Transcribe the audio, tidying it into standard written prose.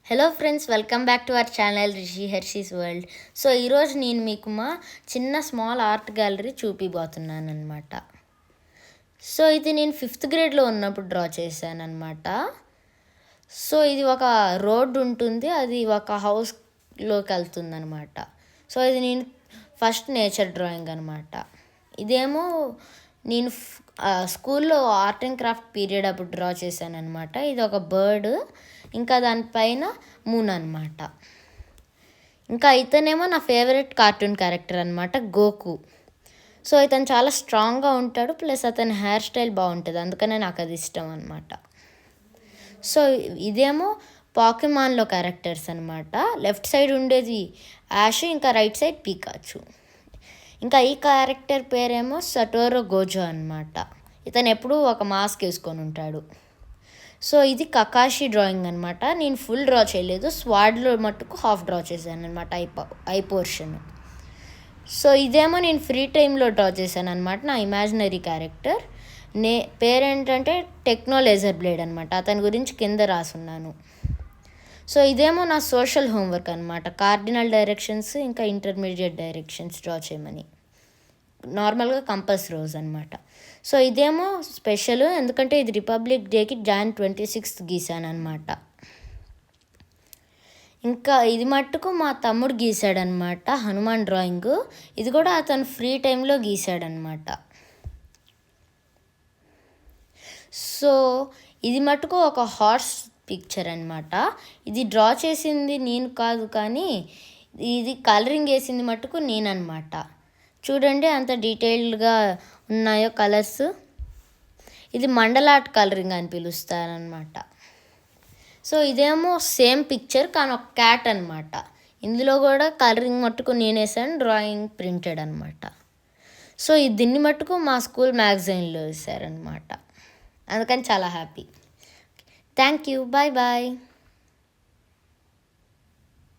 Hello friends, welcome back to our channel Rishi Hershey's world. So ఈరోజు నేను మీకు మా చిన్న స్మాల్ ఆర్ట్ గ్యాలరీ చూపిపోతున్నాను అనమాట. సో ఇది నేను 5th గ్రేడ్లో ఉన్నప్పుడు డ్రా చేశాను అనమాట. సో ఇది ఒక రోడ్డు ఉంటుంది, అది ఒక హౌస్లోకి వెళ్తుంది అనమాట. సో ఇది నేను ఫస్ట్ నేచర్ డ్రాయింగ్ అనమాట. ఇదేమో నేను స్కూల్లో ఆర్ట్ అండ్ క్రాఫ్ట్ పీరియడ్ అప్పుడు డ్రా చేశాను అనమాట. ఇది ఒక బర్డ్, ఇంకా దానిపైన మూన్ అనమాట. ఇంకా ఇతనేమో నా ఫేవరెట్ కార్టూన్ క్యారెక్టర్ అనమాట, గోకు. సో ఇతను చాలా స్ట్రాంగ్గా ఉంటాడు, ప్లస్ అతని హెయిర్ స్టైల్ బాగుంటుంది, అందుకనే నాకు అది ఇష్టం అనమాట. సో ఇదేమో పాకెమాన్లో క్యారెక్టర్స్ అనమాట. లెఫ్ట్ సైడ్ ఉండేది యాష్, ఇంకా రైట్ సైడ్ పీకాచు. ఇంకా ఈ క్యారెక్టర్ పేరేమో సటోరో గోజో అనమాట. ఇతను ఎప్పుడూ ఒక మాస్క్ వేసుకొని ఉంటాడు. సో ఇది కకాషి డ్రాయింగ్ అనమాట. నేను ఫుల్ డ్రా చేయలేదు, స్వాడ్లో మట్టుకు హాఫ్ డ్రా చేశాను అనమాట, ఐ పోర్షన్. సో ఇదేమో నేను ఫ్రీ టైంలో డ్రా చేశాను అనమాట, నా ఇమాజినరీ క్యారెక్టర్. పేరేంటంటే టెక్నో లేజర్ బ్లేడ్ అనమాట. అతని గురించి కింద రాసున్నాను. సో ఇదేమో నా సోషల్ హోంవర్క్ అనమాట, కార్డినల్ డైరెక్షన్స్ ఇంకా ఇంటర్మీడియట్ డైరెక్షన్స్ డ్రా చేయమని, నార్మల్గా కంపస్ రోజ్ అనమాట. సో ఇదేమో స్పెషల్, ఎందుకంటే ఇది రిపబ్లిక్ డేకి Jan 26 గీసాను అనమాట. ఇంకా ఇది మట్టుకు మా తమ్ముడు గీసాడనమాట, హనుమాన్ డ్రాయింగ్. ఇది కూడా అతను ఫ్రీ టైంలో గీసాడనమాట. సో ఇది మట్టుకు ఒక హార్స్ పిక్చర్ అనమాట. ఇది డ్రా చేసింది నేను కాదు, కానీ ఇది కలరింగ్ వేసింది మట్టుకు నేననమాట. చూడండి అంత డీటెయిల్డ్గా ఉన్నాయో కలర్స్. ఇది మండల ఆర్ట్ కలరింగ్ అని పిలుస్తారనమాట. సో ఇదేమో సేమ్ పిక్చర్ కానీ ఒక క్యాట్ అనమాట. ఇందులో కూడా కలరింగ్ మట్టుకు నేను వేసాను, డ్రాయింగ్ ప్రింటెడ్ అనమాట. సో దీన్ని మట్టుకు మా స్కూల్ మ్యాగజైన్లో వేసారనమాట, అందుకని చాలా happy. Thank you, bye bye.